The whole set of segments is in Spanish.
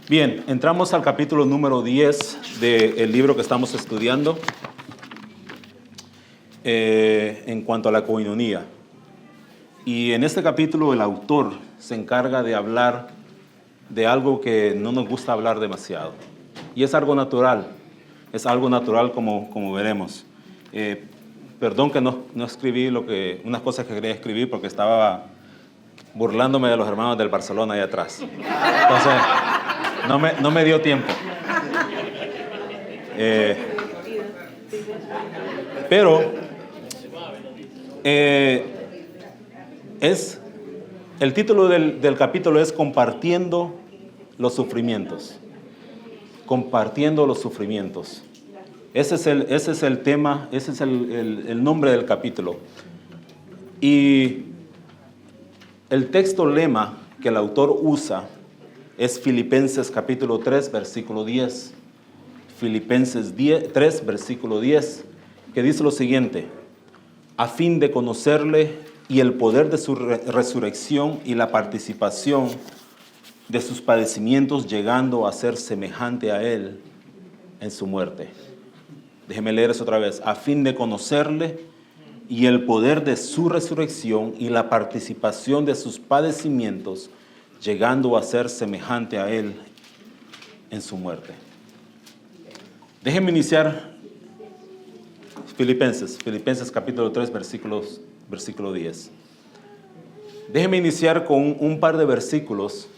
Bien, entramos al capítulo número 10 del libro que estamos estudiando en cuanto a la coinonía. Y en este capítulo el autor se encarga de hablar de algo que no nos gusta hablar demasiado. Y es algo natural como veremos. Perdón que no escribí unas cosas que quería escribir porque estaba burlándome de los hermanos del Barcelona ahí atrás. Entonces, no me dio tiempo. El título del capítulo es Compartiendo los sufrimientos. Compartiendo los sufrimientos. Ese es el tema, ese es el nombre del capítulo. Y el texto lema que el autor usa es Filipenses capítulo 3, versículo 10. Filipenses 3, versículo 10, que dice lo siguiente: a fin de conocerle y el poder de su resurrección y la participación de sus padecimientos, llegando a ser semejante a él en su muerte. Déjeme leer eso otra vez. A fin de conocerle y el poder de su resurrección y la participación de sus padecimientos, llegando a ser semejante a él en su muerte. Déjenme iniciar Filipenses capítulo 3, versículo 10. Déjenme iniciar con un par de versículos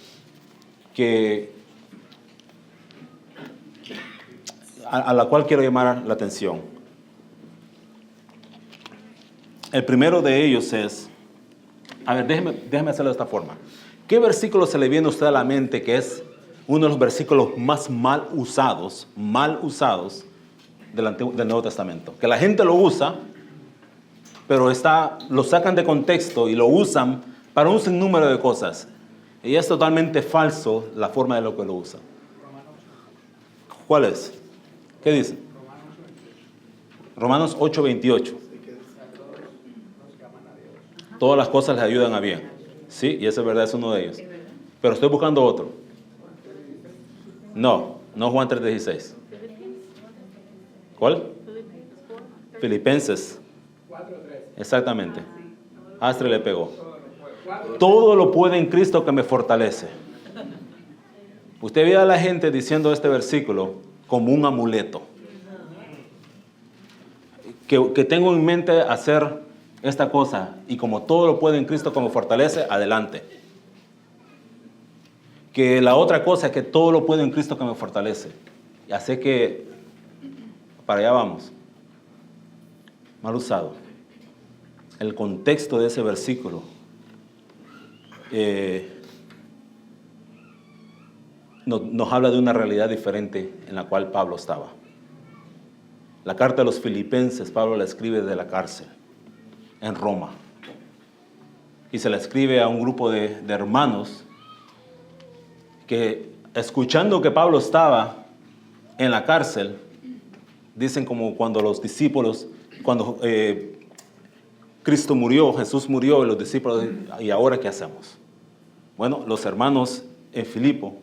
a la cual quiero llamar la atención. El primero de ellos es, déjeme hacerlo de esta forma. ¿Qué versículo se le viene a usted a la mente que es uno de los versículos más mal usados del Nuevo Testamento? Que la gente lo usa, pero lo sacan de contexto y lo usan para un sinnúmero de cosas. Y es totalmente falso la forma de lo que lo usan. ¿Cuál es? ¿Qué dice? Romanos 8:28. Todas las cosas les ayudan a bien. Sí, y esa verdad es uno de ellos. Pero estoy buscando otro. No Juan 3:16. ¿Cuál? Filipenses. Exactamente. Astre le pegó. Todo lo puede en Cristo que me fortalece. Usted ve a la gente diciendo este versículo como un amuleto. Que tengo en mente hacer esta cosa y como todo lo puede en Cristo que me fortalece, adelante. Que la otra cosa es que todo lo puedo en Cristo que me fortalece. Ya sé que para allá vamos. Mal usado. El contexto de ese versículo nos habla de una realidad diferente en la cual Pablo estaba. La carta de los Filipenses, Pablo la escribe de la cárcel en Roma. Y se la escribe a un grupo de hermanos que, escuchando que Pablo estaba en la cárcel, dicen como cuando los discípulos, cuando Cristo murió, Jesús murió, y los discípulos, ¿y ahora qué hacemos? Bueno, los hermanos en Filipo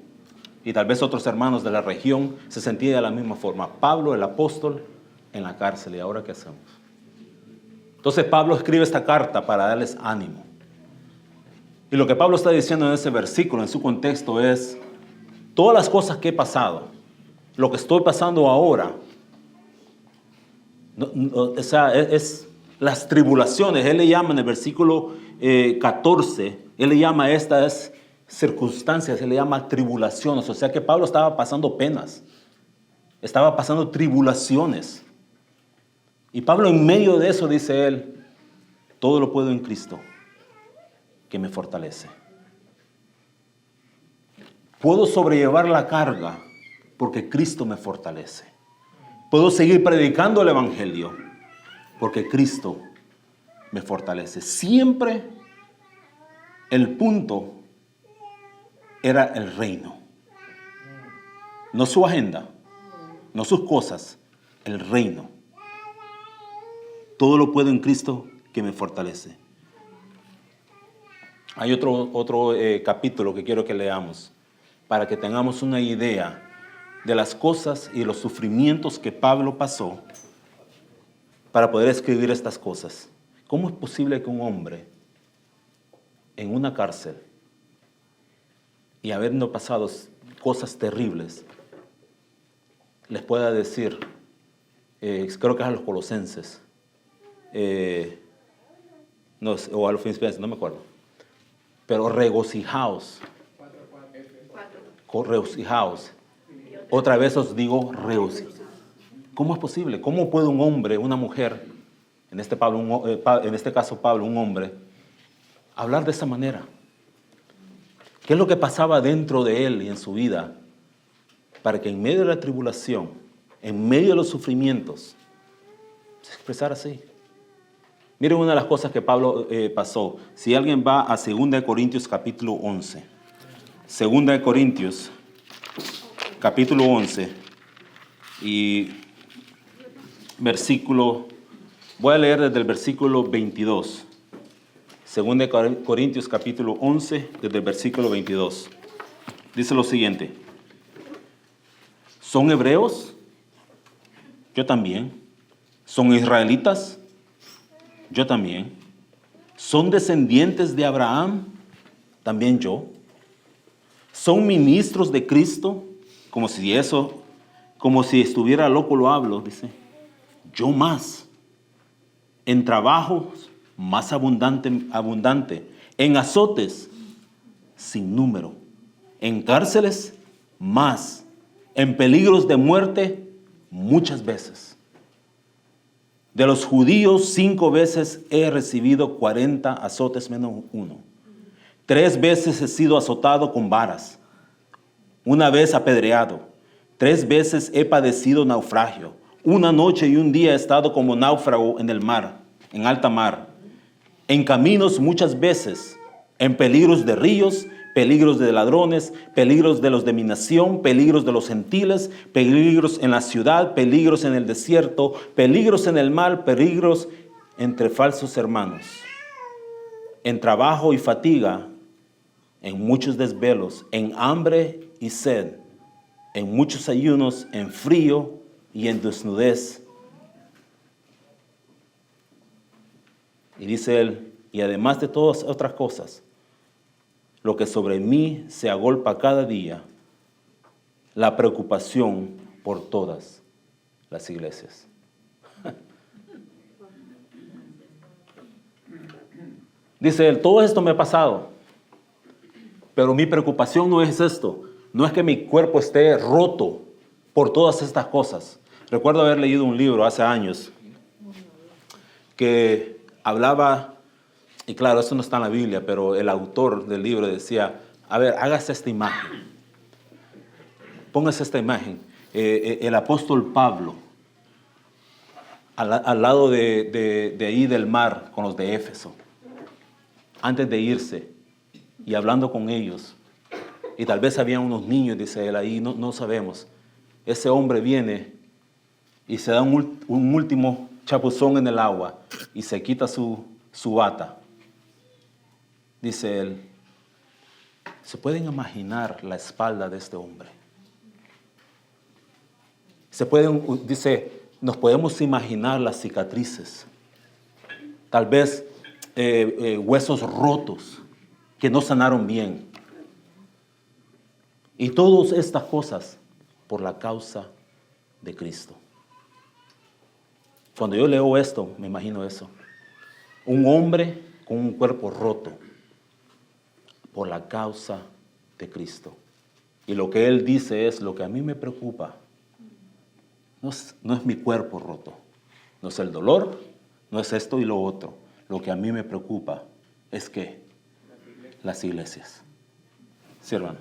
y tal vez otros hermanos de la región se sentían de la misma forma. Pablo, el apóstol, en la cárcel, ¿y ahora qué hacemos? Entonces Pablo escribe esta carta para darles ánimo. Y lo que Pablo está diciendo en ese versículo, en su contexto, es todas las cosas que he pasado, lo que estoy pasando ahora, es las tribulaciones. Él le llama en el versículo 14, él le llama a estas circunstancias, él le llama tribulaciones. O sea que Pablo estaba pasando penas, estaba pasando tribulaciones. Y Pablo en medio de eso dice él, todo lo puedo en Cristo que me fortalece. Puedo sobrellevar la carga porque Cristo me fortalece. Puedo seguir predicando el evangelio porque Cristo me fortalece. Siempre el punto era el reino. No su agenda, no sus cosas, el reino. Todo lo puedo en Cristo que me fortalece. Hay otro capítulo que quiero que leamos. para que tengamos una idea de las cosas y los sufrimientos que Pablo pasó para poder escribir estas cosas. ¿Cómo es posible que un hombre en una cárcel y habiendo pasado cosas terribles les pueda decir, creo que es a los colosenses, no, o a los filipenses, no me acuerdo, pero regocijaos, regocijaos. Otra vez os digo, regocijaos. ¿Cómo es posible? ¿Cómo puede un hombre, una mujer, en este caso Pablo, un hombre, hablar de esa manera? ¿Qué es lo que pasaba dentro de él y en su vida para que en medio de la tribulación, en medio de los sufrimientos, se expresara así? Miren una de las cosas que Pablo pasó. Si alguien va a 2 Corintios capítulo 11. 2 Corintios capítulo 11 y versículo, voy a leer desde el versículo 22. 2 Corintios capítulo 11, desde el versículo 22. Dice lo siguiente. ¿Son hebreos? Yo también. ¿Son israelitas? Yo también. ¿Son descendientes de Abraham? También yo. ¿Son ministros de Cristo? Como si estuviera loco lo hablo, dice. Yo más. En trabajos más abundante. En azotes sin número. En cárceles más. En peligros de muerte muchas veces. De los judíos 5 veces he recibido 40 azotes menos 1. 3 veces he sido azotado con varas. 1 vez apedreado. 3 veces he padecido naufragio. 1 noche y 1 día he estado como náufrago en el mar, en alta mar. En caminos muchas veces, en peligros de ríos, peligros de ladrones, peligros de los de mi nación, peligros de los gentiles, peligros en la ciudad, peligros en el desierto, peligros en el mar, peligros entre falsos hermanos. En trabajo y fatiga, en muchos desvelos, en hambre y sed, en muchos ayunos, en frío y en desnudez. Y dice él, y además de todas otras cosas, lo que sobre mí se agolpa cada día, la preocupación por todas las iglesias. Dice él, todo esto me ha pasado, pero mi preocupación no es esto, no es que mi cuerpo esté roto por todas estas cosas. Recuerdo haber leído un libro hace años que hablaba, y claro, esto no está en la Biblia, pero el autor del libro decía, a ver, hágase esta imagen. Póngase esta imagen. El apóstol Pablo, al lado de ahí del mar, con los de Éfeso, antes de irse, y hablando con ellos, y tal vez había unos niños, dice él, ahí no sabemos. Ese hombre viene y se da un último chapuzón en el agua, y se quita su bata. Dice él, ¿se pueden imaginar la espalda de este hombre? Dice, nos podemos imaginar las cicatrices, tal vez huesos rotos que no sanaron bien. Y todas estas cosas por la causa de Cristo. Cuando yo leo esto, me imagino eso. Un hombre con un cuerpo roto por la causa de Cristo. Y lo que él dice es, lo que a mí me preocupa no es mi cuerpo roto, no es el dolor, no es esto y lo otro. Lo que a mí me preocupa es que las iglesias. Sí, hermano.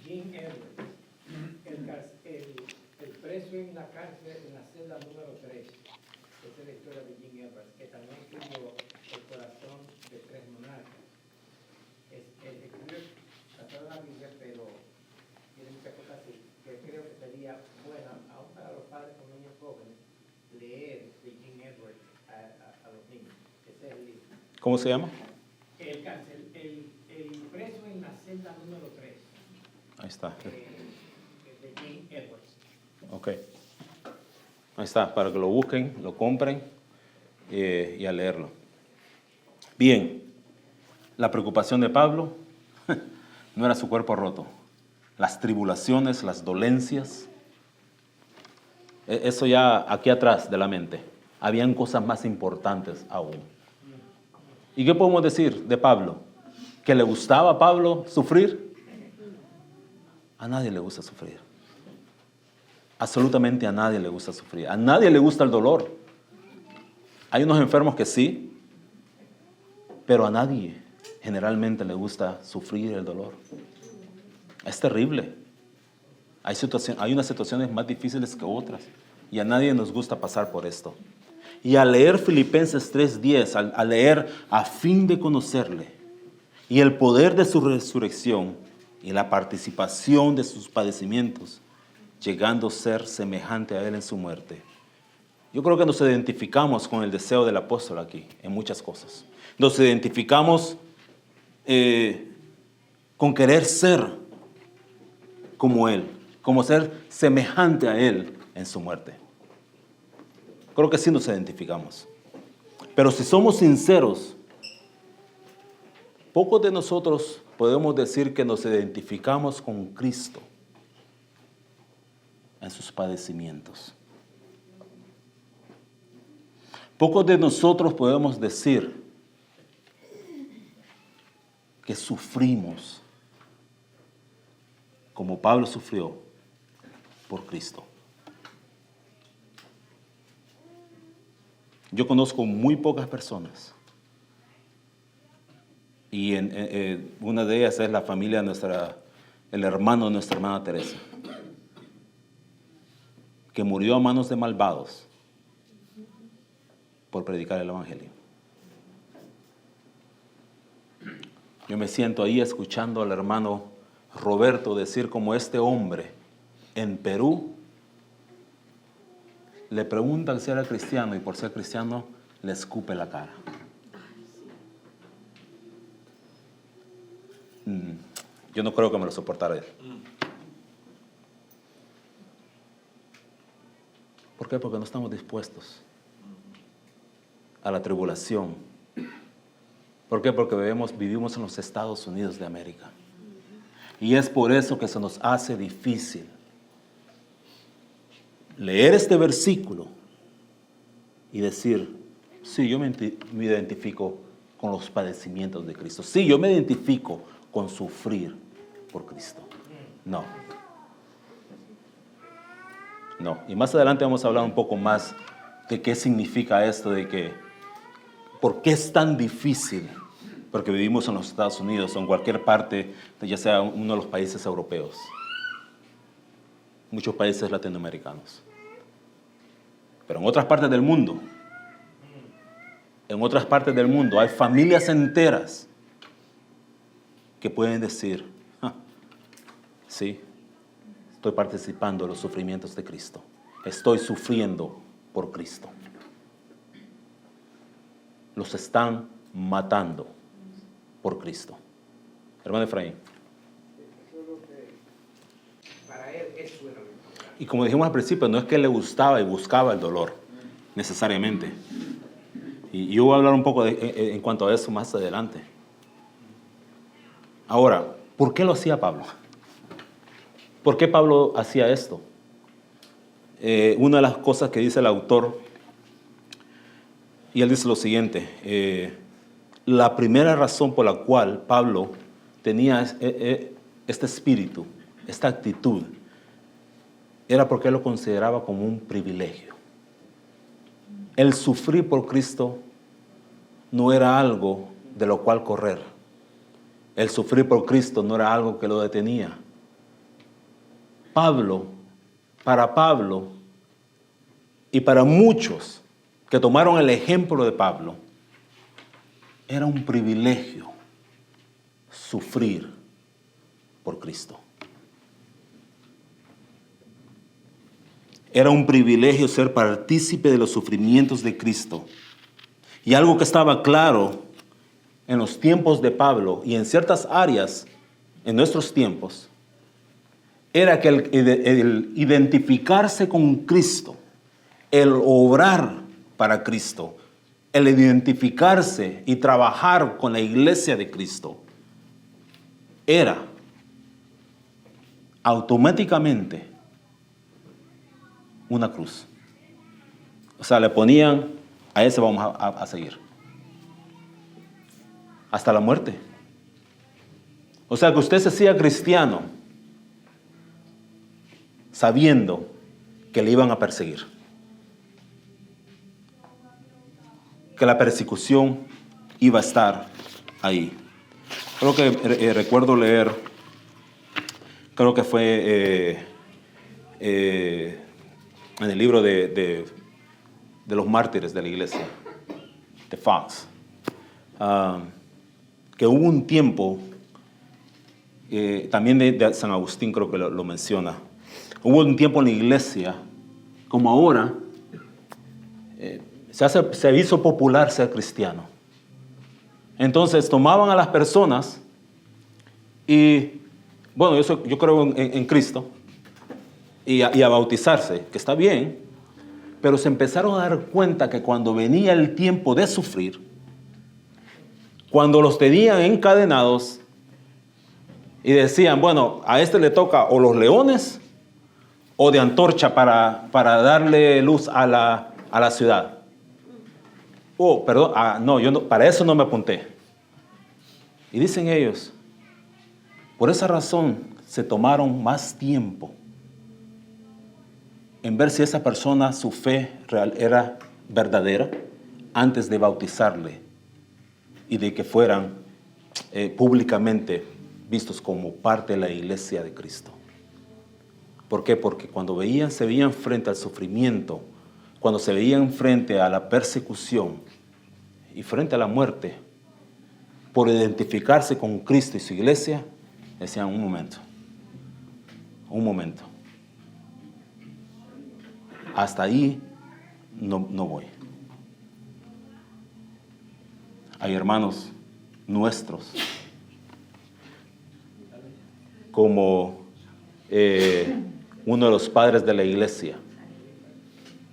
Jim Edwards, el preso en la cárcel, en la celda número 3. Esa es la historia de Jim Edwards, que también escribió El corazón de 3 monarcas. Escribió basado en la Biblia, pero tiene muchas cosas así, que creo que sería buena, aún para los padres con niños jóvenes, leer de Jim Edwards a los niños. Ese es el libro. ¿Cómo se llama? El preso en la celda número 3. Ahí está. de Jim Edwards. Ok. Ahí está, para que lo busquen, lo compren y a leerlo. Bien, la preocupación de Pablo no era su cuerpo roto. Las tribulaciones, las dolencias, eso ya aquí atrás de la mente. Habían cosas más importantes aún. ¿Y qué podemos decir de Pablo? ¿Que le gustaba a Pablo sufrir? A nadie le gusta sufrir. Absolutamente a nadie le gusta sufrir. A nadie le gusta el dolor. Hay unos enfermos que sí, pero a nadie generalmente le gusta sufrir el dolor. Es terrible. Hay unas situaciones más difíciles que otras y a nadie nos gusta pasar por esto. Y al leer Filipenses 3:10, al leer a fin de conocerle y el poder de su resurrección y la participación de sus padecimientos, llegando a ser semejante a él en su muerte. Yo creo que nos identificamos con el deseo del apóstol aquí, en muchas cosas. Nos identificamos con querer ser como él, como ser semejante a él en su muerte. Creo que sí nos identificamos. Pero si somos sinceros, pocos de nosotros podemos decir que nos identificamos con Cristo en sus padecimientos. Pocos de nosotros podemos decir que sufrimos como Pablo sufrió por Cristo. Yo conozco muy pocas personas y una de ellas es la familia de el hermano de nuestra hermana Teresa, que murió a manos de malvados por predicar el Evangelio. Yo me siento ahí escuchando al hermano Roberto decir como este hombre en Perú le pregunta si era cristiano y por ser cristiano le escupe la cara. Yo no creo que me lo soportara él. ¿Por qué? Porque no estamos dispuestos a la tribulación. ¿Por qué? Porque vivimos en los Estados Unidos de América. Y es por eso que se nos hace difícil leer este versículo y decir, sí, yo me identifico con los padecimientos de Cristo. Sí, yo me identifico con sufrir por Cristo. No. No. Y más adelante vamos a hablar un poco más de qué significa esto, de que, ¿por qué es tan difícil? Porque vivimos en los Estados Unidos o en cualquier parte, ya sea uno de los países europeos, muchos países latinoamericanos. Pero en otras partes del mundo, hay familias enteras que pueden decir, sí, estoy participando de los sufrimientos de Cristo. Estoy sufriendo por Cristo. Los están matando por Cristo. Hermano Efraín. Para él eso era lo importante. Y como dijimos al principio, no es que le gustaba y buscaba el dolor, necesariamente. Y yo voy a hablar un poco en cuanto a eso más adelante. Ahora, ¿por qué lo hacía Pablo? ¿Por qué Pablo hacía esto? Una de las cosas que dice el autor, y él dice lo siguiente, la primera razón por la cual Pablo tenía este espíritu, esta actitud, era porque él lo consideraba como un privilegio. El sufrir por Cristo no era algo de lo cual correr. El sufrir por Cristo no era algo que lo detenía. Para Pablo y para muchos que tomaron el ejemplo de Pablo, era un privilegio sufrir por Cristo. Era un privilegio ser partícipe de los sufrimientos de Cristo. Y algo que estaba claro en los tiempos de Pablo y en ciertas áreas en nuestros tiempos, era que el identificarse con Cristo, el obrar para Cristo, el identificarse y trabajar con la iglesia de Cristo, era automáticamente una cruz. O sea, le ponían, a ese vamos a seguir. Hasta la muerte. O sea, que usted se hacía cristiano sabiendo que le iban a perseguir. Que la persecución iba a estar ahí. Creo que recuerdo leer, creo que fue en el libro de los mártires de la iglesia, de Fox, que hubo un tiempo, también de San Agustín creo que lo menciona, hubo un tiempo en la iglesia, como ahora, se hizo popular ser cristiano. Entonces tomaban a las personas y, bueno, yo creo en Cristo y a bautizarse, que está bien, pero se empezaron a dar cuenta que cuando venía el tiempo de sufrir, cuando los tenían encadenados y decían, bueno, a este le toca o los leones o de antorcha para darle luz a la ciudad. Oh, perdón, no, yo no, para eso no me apunté. Y dicen ellos, por esa razón se tomaron más tiempo en ver si esa persona, su fe real era verdadera, antes de bautizarle y de que fueran públicamente vistos como parte de la iglesia de Cristo. ¿Por qué? Porque cuando se veían frente al sufrimiento, cuando se veían frente a la persecución y frente a la muerte, por identificarse con Cristo y su iglesia, decían, un momento, hasta ahí no voy. Hay hermanos nuestros, como uno de los padres de la iglesia,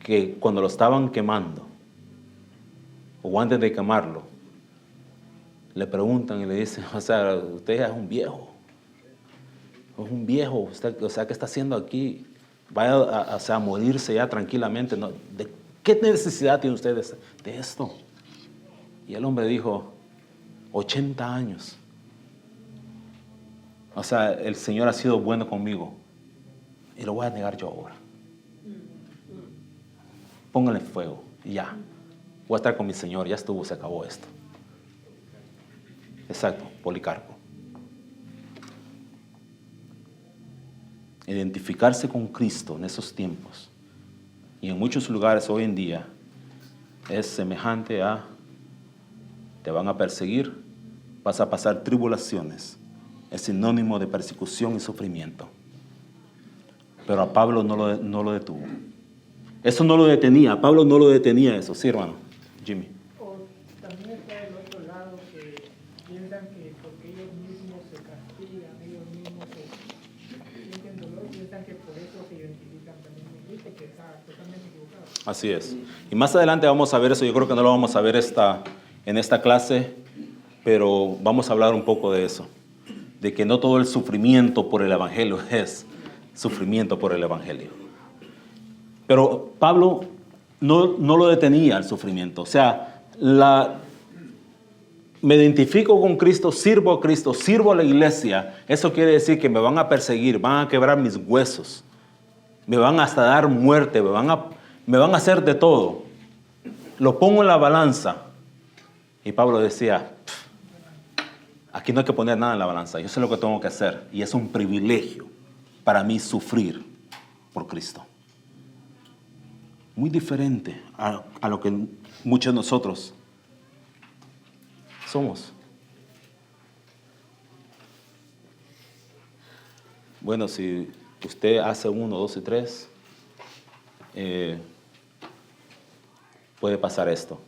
que cuando lo estaban quemando, o antes de quemarlo, le preguntan y le dicen, o sea, usted es un viejo, usted, o sea, ¿qué está haciendo aquí? Vaya a morirse ya tranquilamente, ¿no? ¿De qué necesidad tiene usted de esto? Y el hombre dijo, 80 años. O sea, el Señor ha sido bueno conmigo y lo voy a negar yo ahora. Pónganle fuego y ya. Voy a estar con mi Señor, ya estuvo, se acabó esto. Exacto, Policarpo. Identificarse con Cristo en esos tiempos y en muchos lugares hoy en día es semejante a te van a perseguir, vas a pasar tribulaciones. Es sinónimo de persecución y sufrimiento. Pero a Pablo no lo detuvo. Eso no lo detenía, Pablo no lo detenía eso. Sí, hermano, Jimmy. O también está el otro lado que piensan que porque ellos mismos se castigan, ellos mismos sienten dolor, piensan que por eso se identifican también con Cristo, que está totalmente equivocado. Así es. Y más adelante vamos a ver eso. Yo creo que no lo vamos a ver en esta clase, pero vamos a hablar un poco de eso. De que no todo el sufrimiento por el Evangelio es sufrimiento por el Evangelio. Pero Pablo no lo detenía el sufrimiento. O sea, me identifico con Cristo, sirvo a Cristo, sirvo a la iglesia. Eso quiere decir que me van a perseguir, van a quebrar mis huesos, me van hasta dar muerte, me van a hacer de todo. Lo pongo en la balanza. Y Pablo decía, aquí no hay que poner nada en la balanza, yo sé lo que tengo que hacer. Y es un privilegio para mí sufrir por Cristo. Muy diferente a lo que muchos de nosotros somos. Bueno, si usted hace 1, 2 y 3, puede pasar esto.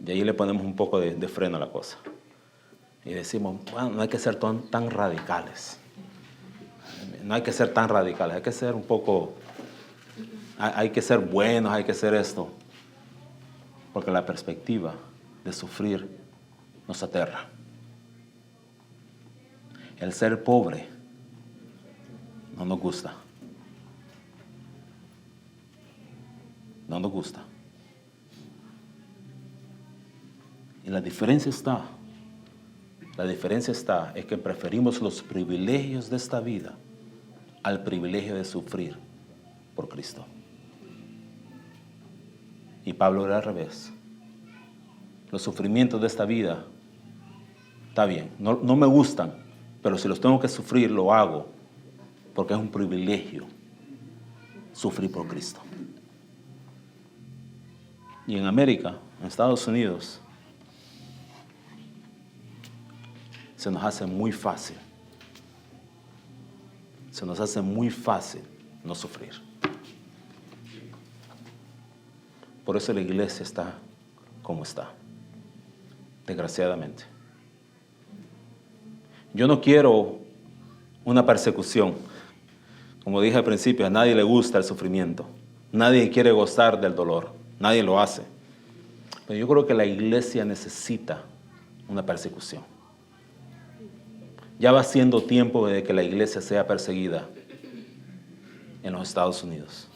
De ahí le ponemos un poco de freno a la cosa. Y decimos, bueno, no hay que ser tan radicales. no hay que ser tan radicales, hay que ser un poco, hay que ser buenos, hay que ser esto. Porque la perspectiva de sufrir nos aterra. El ser pobre no nos gusta. No nos gusta. Y la diferencia está es que preferimos los privilegios de esta vida al privilegio de sufrir por Cristo. Y Pablo era al revés. Los sufrimientos de esta vida, está bien, no me gustan, pero si los tengo que sufrir, lo hago, porque es un privilegio sufrir por Cristo. Y en América, en Estados Unidos, se nos hace muy fácil. Se nos hace muy fácil no sufrir. Por eso la iglesia está como está, desgraciadamente. Yo no quiero una persecución. Como dije al principio, a nadie le gusta el sufrimiento. Nadie quiere gozar del dolor. Nadie lo hace. Pero yo creo que la iglesia necesita una persecución. Ya va siendo tiempo de que la iglesia sea perseguida en los Estados Unidos.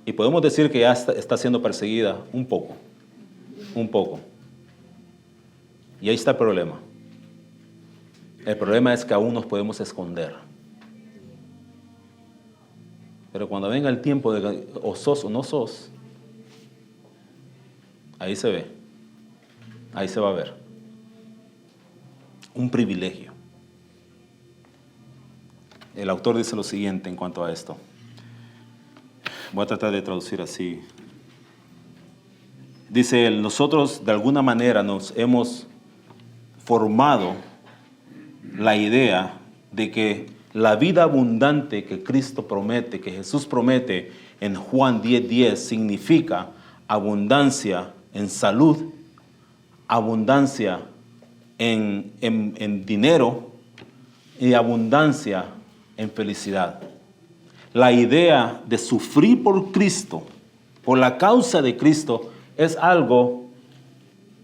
Y podemos decir que ya está siendo perseguida un poco. Y ahí está el problema. El problema es que aún nos podemos esconder. Pero cuando venga el tiempo de que o sos o no sos, ahí se ve. Ahí se va a ver. Un privilegio. El autor dice lo siguiente en cuanto a esto. Voy a tratar de traducir así. Dice él, nosotros de alguna manera nos hemos formado la idea de que la vida abundante que Cristo promete, que Jesús promete en Juan 10:10, significa abundancia en salud, abundancia en dinero y abundancia en felicidad. La idea de sufrir por Cristo, por la causa de Cristo, es algo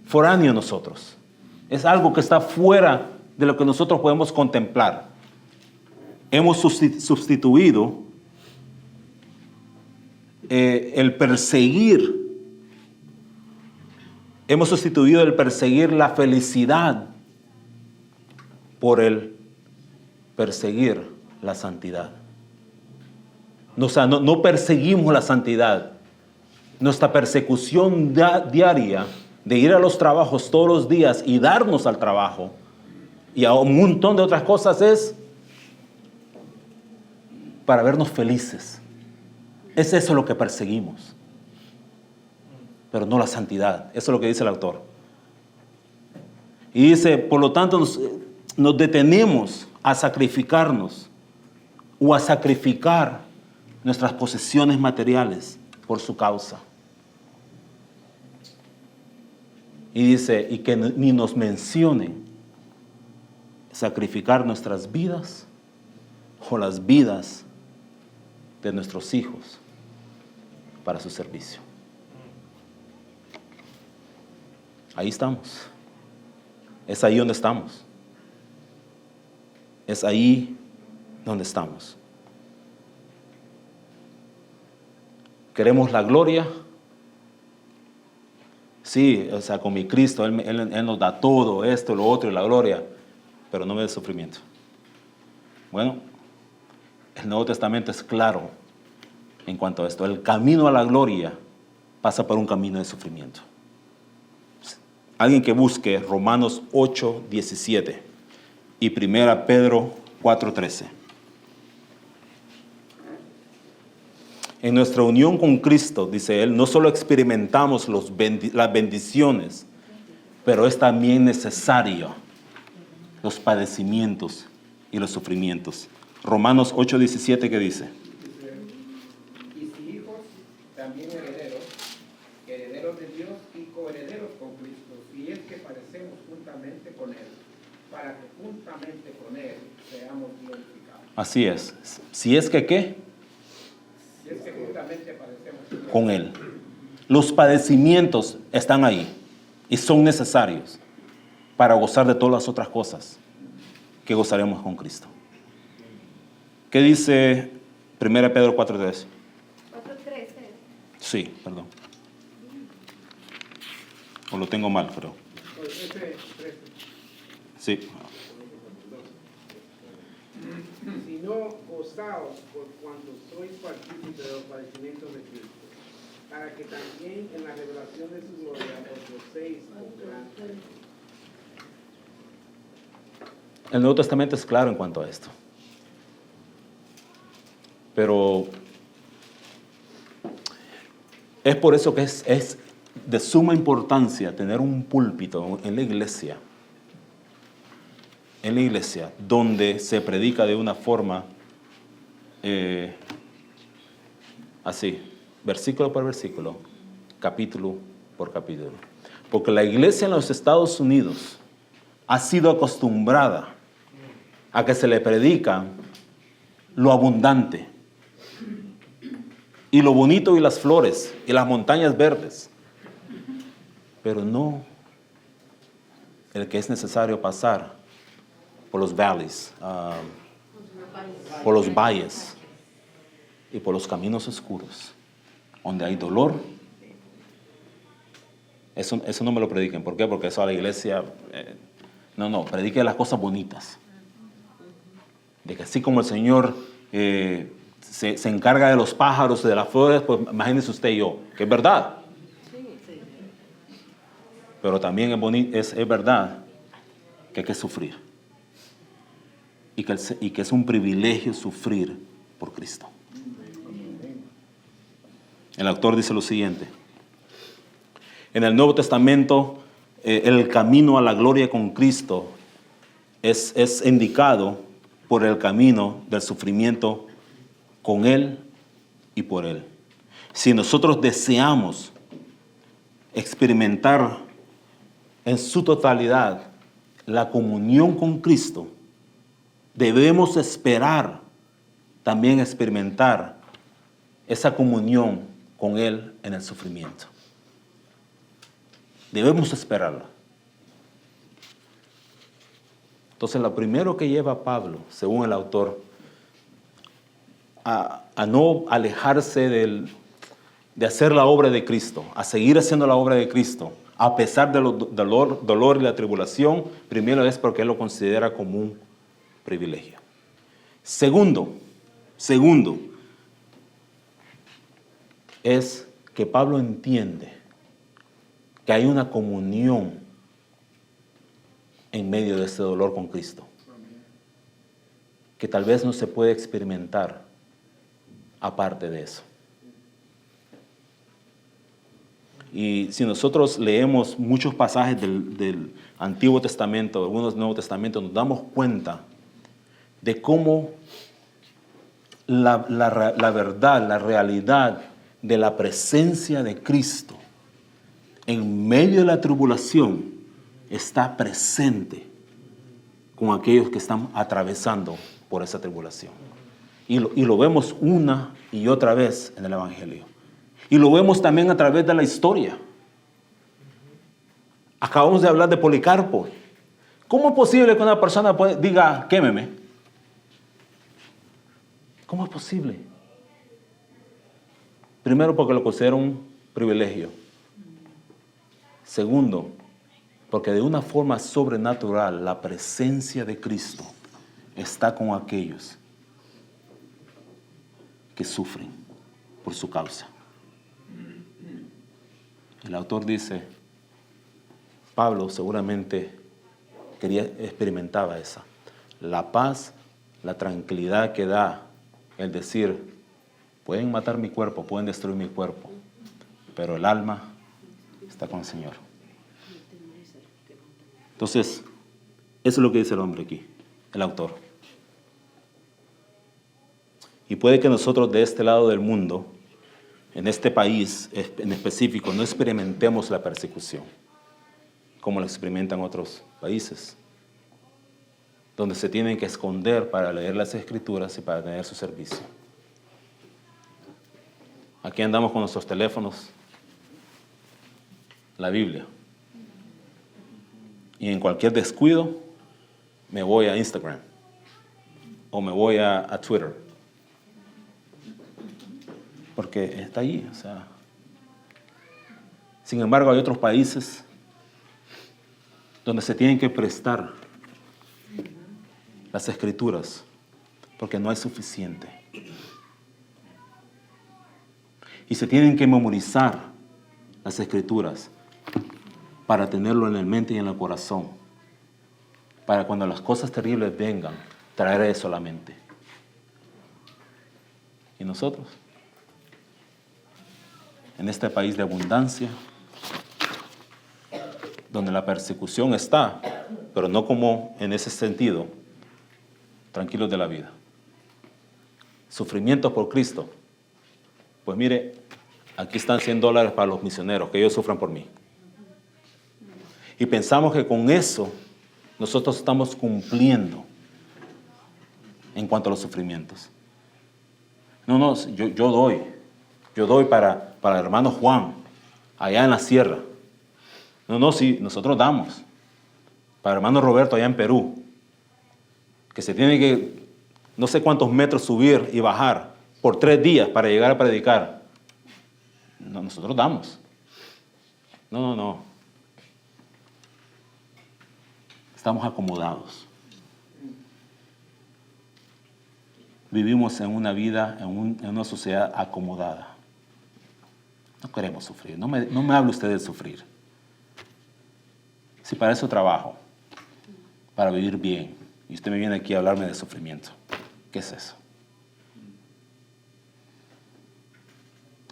foráneo a nosotros. Es algo que está fuera de lo que nosotros podemos contemplar. Hemos sustituido el perseguir la felicidad por el perseguir la santidad. O sea, no perseguimos la santidad. Nuestra persecución diaria de ir a los trabajos todos los días y darnos al trabajo y a un montón de otras cosas es para vernos felices. Es eso lo que perseguimos. Pero no la santidad. Eso es lo que dice el autor. Y dice, por lo tanto, nos detenemos a sacrificarnos o a sacrificar nuestras posesiones materiales por su causa. Y dice, y que ni nos mencionen sacrificar nuestras vidas o las vidas de nuestros hijos para su servicio. Ahí estamos. Es ahí donde estamos. Es ahí donde estamos. ¿Queremos la gloria? Sí, o sea, con mi Cristo, Él nos da todo, esto, lo otro y la gloria, pero no me dé sufrimiento. Bueno, el Nuevo Testamento es claro en cuanto a esto. El camino a la gloria pasa por un camino de sufrimiento. Alguien que busque Romanos 8:17 y 1 Pedro 4:13. En nuestra unión con Cristo, dice él, no solo experimentamos las bendiciones, pero es también necesario los padecimientos y los sufrimientos. Romanos 8:17, ¿qué dice? Y si hijos, también herederos, herederos de Dios y coherederos con Cristo, si es que padecemos juntamente con Él, para que juntamente con Él seamos glorificados. Así es. Si es que ¿qué? Si es que justamente aparecemos Con Él. Los padecimientos están ahí y son necesarios para gozar de todas las otras cosas que gozaremos con Cristo. ¿Qué dice 1 Pedro 4:3? 4:13. Sí, perdón. O lo tengo mal, creo. Sí. Sino gozaos por cuanto sois partícipes de los padecimientos de Cristo, para que también en la revelación de su gloria os gocéis con gran alegría. El Nuevo Testamento es claro en cuanto a esto. Pero es por eso que es de suma importancia tener un púlpito en la iglesia donde se predica de una forma así, versículo por versículo, capítulo por capítulo. Porque la iglesia en los Estados Unidos ha sido acostumbrada a que se le predica lo abundante y lo bonito y las flores y las montañas verdes, pero no el que es necesario pasar por los valles, por los valles y por los caminos oscuros, donde hay dolor. Eso no me lo prediquen. ¿Por qué? Porque eso a la iglesia... no, predique las cosas bonitas. De que así como el Señor se encarga de los pájaros y de las flores, pues imagínese usted y yo, que es verdad. Pero también es verdad que hay que sufrir. Y que es un privilegio sufrir por Cristo. El autor dice lo siguiente. En el Nuevo Testamento, el camino a la gloria con Cristo es indicado por el camino del sufrimiento con Él y por Él. Si nosotros deseamos experimentar en su totalidad la comunión con Cristo, debemos esperar también experimentar esa comunión con Él en el sufrimiento. Debemos esperarla. Entonces, lo primero que lleva a Pablo, según el autor, a no alejarse de hacer la obra de Cristo, a seguir haciendo la obra de Cristo, a pesar del dolor y la tribulación, primero es porque él lo considera como un privilegio. Segundo, es que Pablo entiende que hay una comunión en medio de este dolor con Cristo, que tal vez no se puede experimentar aparte de eso. Y si nosotros leemos muchos pasajes del Antiguo Testamento, algunos del Nuevo Testamento, nos damos cuenta de cómo la verdad, la realidad de la presencia de Cristo en medio de la tribulación está presente con aquellos que están atravesando por esa tribulación. Y lo vemos una y otra vez en el Evangelio. Y lo vemos también a través de la historia. Acabamos de hablar de Policarpo. ¿Cómo es posible que una persona diga, quémeme? ¿Cómo es posible? Primero, porque lo considera un privilegio. Segundo, porque de una forma sobrenatural la presencia de Cristo está con aquellos que sufren por su causa. El autor dice, Pablo seguramente experimentaba esa. La paz, la tranquilidad que da el decir, pueden matar mi cuerpo, pueden destruir mi cuerpo, pero el alma está con el Señor. Entonces, eso es lo que dice el hombre aquí, el autor. Y puede que nosotros de este lado del mundo, en este país en específico, no experimentemos la persecución como la experimentan otros países. donde se tienen que esconder para leer las Escrituras y para tener su servicio. Aquí andamos con nuestros teléfonos, la Biblia. Y en cualquier descuido me voy a Instagram o me voy a Twitter. Porque está ahí, o sea. Sin embargo, hay otros países donde se tienen que prestar las Escrituras porque no hay suficiente. Y se tienen que memorizar las Escrituras para tenerlo en la mente y en el corazón, para cuando las cosas terribles vengan, traer eso a la mente. ¿Y nosotros? En este país de abundancia, donde la persecución está, pero no como en ese sentido, tranquilos de la vida. Sufrimiento por Cristo. Pues mire, aquí están $100 para los misioneros, que ellos sufran por mí. Y pensamos que con eso nosotros estamos cumpliendo en cuanto a los sufrimientos. No, yo doy para el hermano Juan, allá en la sierra. Sí, nosotros damos. Para el hermano Roberto allá en Perú, que se tiene que no sé cuántos metros subir y bajar por 3 días para llegar a predicar. No, nosotros damos. No. Estamos acomodados. Vivimos en una vida, en una sociedad acomodada. No queremos sufrir. No me hable usted de sufrir. Si para eso trabajo, para vivir bien, y usted me viene aquí a hablarme de sufrimiento, ¿qué es eso?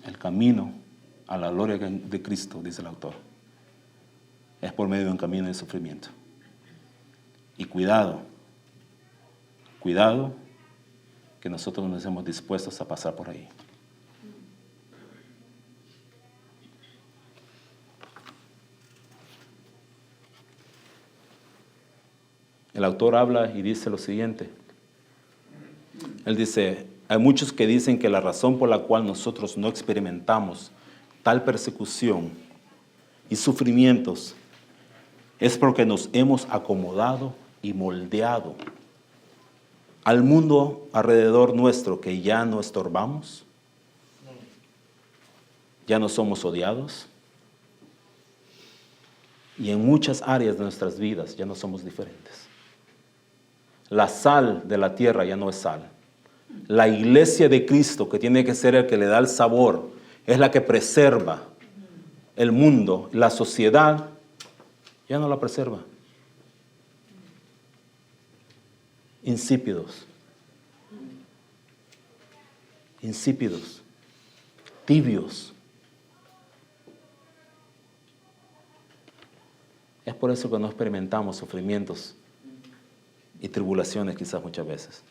El camino a la gloria de Cristo, dice el autor, es por medio de un camino de sufrimiento. Y cuidado que nosotros nos estemos dispuestos a pasar por ahí. El autor habla y dice lo siguiente. Él dice, hay muchos que dicen que la razón por la cual nosotros no experimentamos tal persecución y sufrimientos es porque nos hemos acomodado y moldeado al mundo alrededor nuestro, que ya no estorbamos, ya no somos odiados, y en muchas áreas de nuestras vidas ya no somos diferentes. La sal de la tierra ya no es sal. La iglesia de Cristo, que tiene que ser el que le da el sabor, es la que preserva el mundo. La sociedad ya no la preserva. Insípidos, tibios. Es por eso que no experimentamos sufrimientos y tribulaciones quizás muchas veces.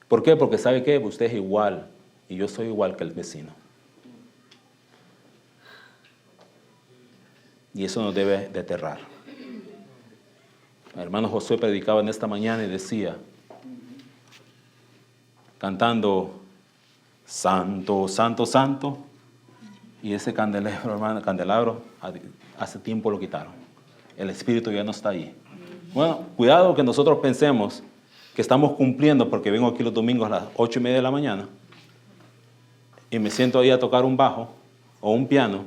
¿Por qué? Porque ¿sabe qué? Usted es igual y yo soy igual que el vecino. Y eso nos debe de aterrar. El hermano Josué predicaba en esta mañana y decía, cantando, Santo, Santo, Santo, y ese candelabro, hermano, hace tiempo lo quitaron. El Espíritu ya no está ahí. Bueno, cuidado que nosotros pensemos que estamos cumpliendo, porque vengo aquí los domingos a las 8:30 de la mañana y me siento ahí a tocar un bajo o un piano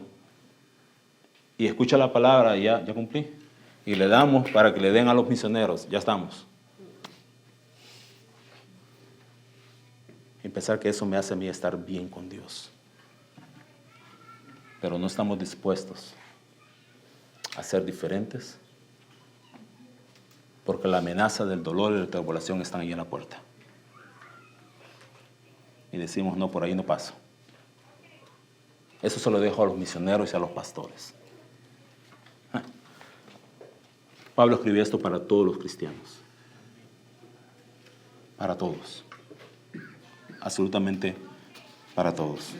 y escucho la palabra y ya cumplí. Y le damos para que le den a los misioneros, ya estamos. Y pensar que eso me hace a mí estar bien con Dios. Pero no estamos dispuestos a ser diferentes, porque la amenaza del dolor y la tribulación están ahí en la puerta. Y decimos, no, por ahí no paso. Eso se lo dejo a los misioneros y a los pastores. Pablo escribió esto para todos los cristianos. Para todos. Absolutamente para todos.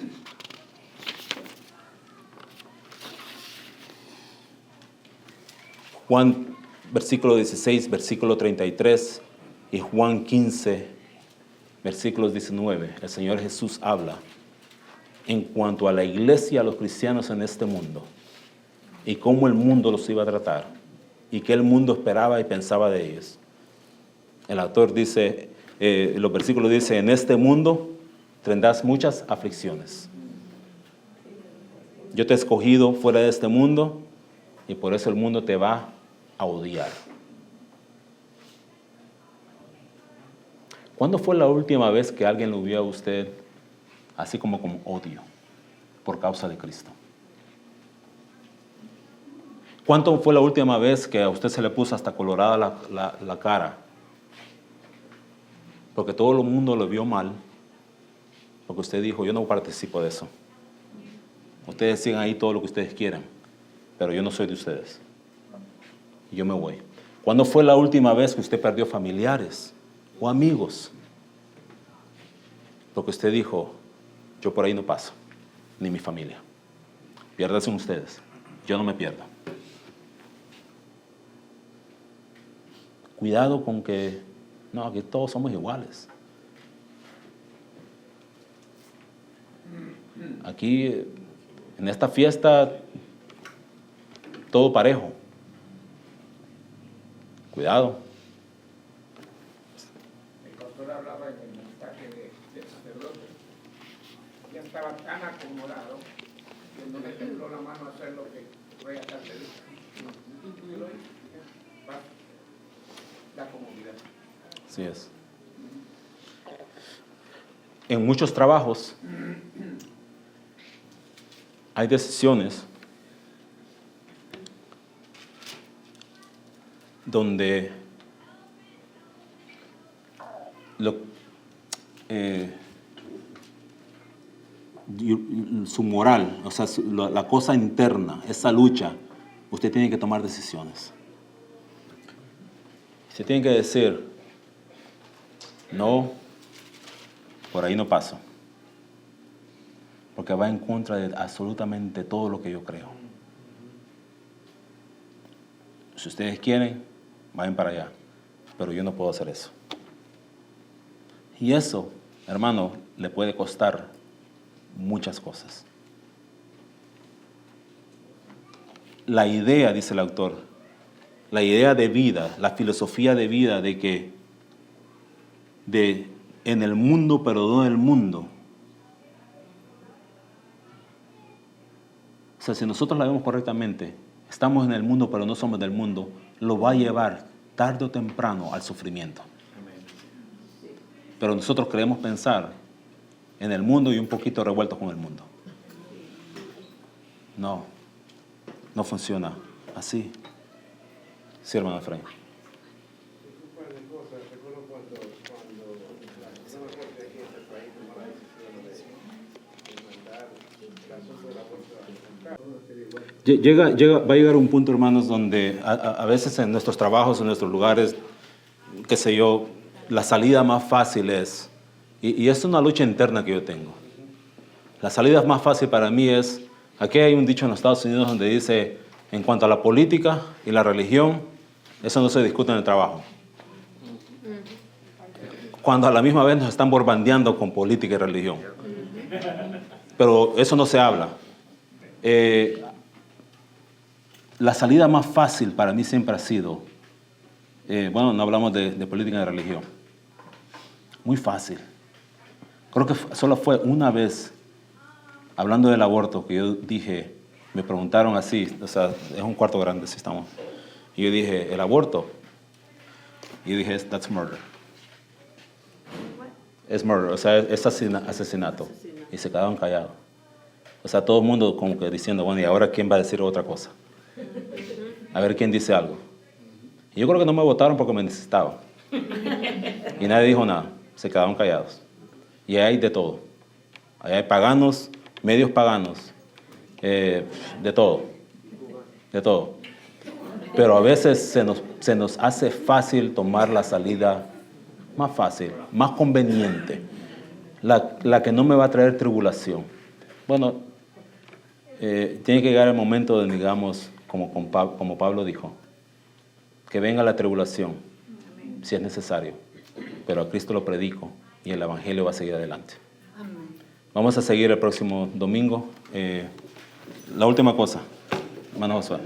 Juan, versículo 16, versículo 33 Y Juan 15, versículos 19, el Señor Jesús habla en cuanto a la iglesia, a los cristianos en este mundo, y cómo el mundo los iba a tratar, y qué el mundo esperaba y pensaba de ellos. El autor dice, los versículos dice, en este mundo tendrás muchas aflicciones. Yo te he escogido fuera de este mundo, y por eso el mundo te va a odiar. ¿Cuándo fue la última vez que alguien lo vio a usted así como con odio por causa de Cristo? ¿Cuándo fue la última vez que a usted se le puso hasta colorada la cara? Porque todo el mundo lo vio mal, porque usted dijo, yo no participo de eso. Ustedes sigan ahí todo lo que ustedes quieran, pero yo no soy de ustedes. Y yo me voy. ¿Cuándo fue la última vez que usted perdió familiares o amigos? Porque usted dijo, yo por ahí no paso, ni mi familia. Piérdanse ustedes, yo no me pierdo. Cuidado con que, no, aquí todos somos iguales. Aquí, en esta fiesta, todo parejo. Cuidado. El pastor hablaba en el mensaje del sacerdote. Ya estaba tan acomodado que no le tembló la mano a hacer lo que voy a hacer. La comodidad. Así es. En muchos trabajos hay decisiones donde su moral, o sea, la cosa interna, esa lucha, usted tiene que tomar decisiones. Usted tiene que decir, no, por ahí no paso, porque va en contra de absolutamente todo lo que yo creo. Si ustedes quieren, vayan para allá, pero yo no puedo hacer eso. Y eso, hermano, le puede costar muchas cosas. La idea, dice el autor, la idea de vida, la filosofía de vida de que en el mundo pero no del mundo. O sea, si nosotros la vemos correctamente, estamos en el mundo pero no somos del mundo, lo va a llevar tarde o temprano al sufrimiento. Pero nosotros queremos pensar en el mundo y un poquito revueltos con el mundo. No, no funciona así. Sí, hermano Efraín. Un par de cosas. Recuerdo cuando la Suprema Corte aquí en este país tomó la decisión de mandar el asunto del aborto a Va a llegar un punto, hermanos, donde a veces en nuestros trabajos, en nuestros lugares, qué sé yo, la salida más fácil es, y es una lucha interna que yo tengo. La salida más fácil para mí es, aquí hay un dicho en los Estados Unidos donde dice, en cuanto a la política y la religión, eso no se discute en el trabajo. Cuando a la misma vez nos están bombardeando con política y religión. Pero eso no se habla. La salida más fácil para mí siempre ha sido, bueno, no hablamos de política y de religión. Muy fácil. Creo que solo fue una vez, hablando del aborto, que yo dije, me preguntaron así, o sea, es un cuarto grande, si estamos. Y yo dije, ¿el aborto? Y yo dije, that's murder. Es murder, o sea, es asesinato. Y se quedaron callados. O sea, todo el mundo como que diciendo, bueno, ¿y ahora quién va a decir otra cosa? A ver quién dice algo. Y yo creo que no me votaron porque me necesitaban. Y nadie dijo nada, se quedaron callados. Y hay de todo. Ahí hay paganos, medios paganos, de todo. De todo. Pero a veces se nos hace fácil tomar la salida más fácil, más conveniente, la que no me va a traer tribulación. Bueno, tiene que llegar el momento de, digamos, como Pablo dijo, que venga la tribulación, si es necesario, pero a Cristo lo predico y el Evangelio va a seguir adelante. Vamos a seguir el próximo domingo. La última cosa, hermano Josué.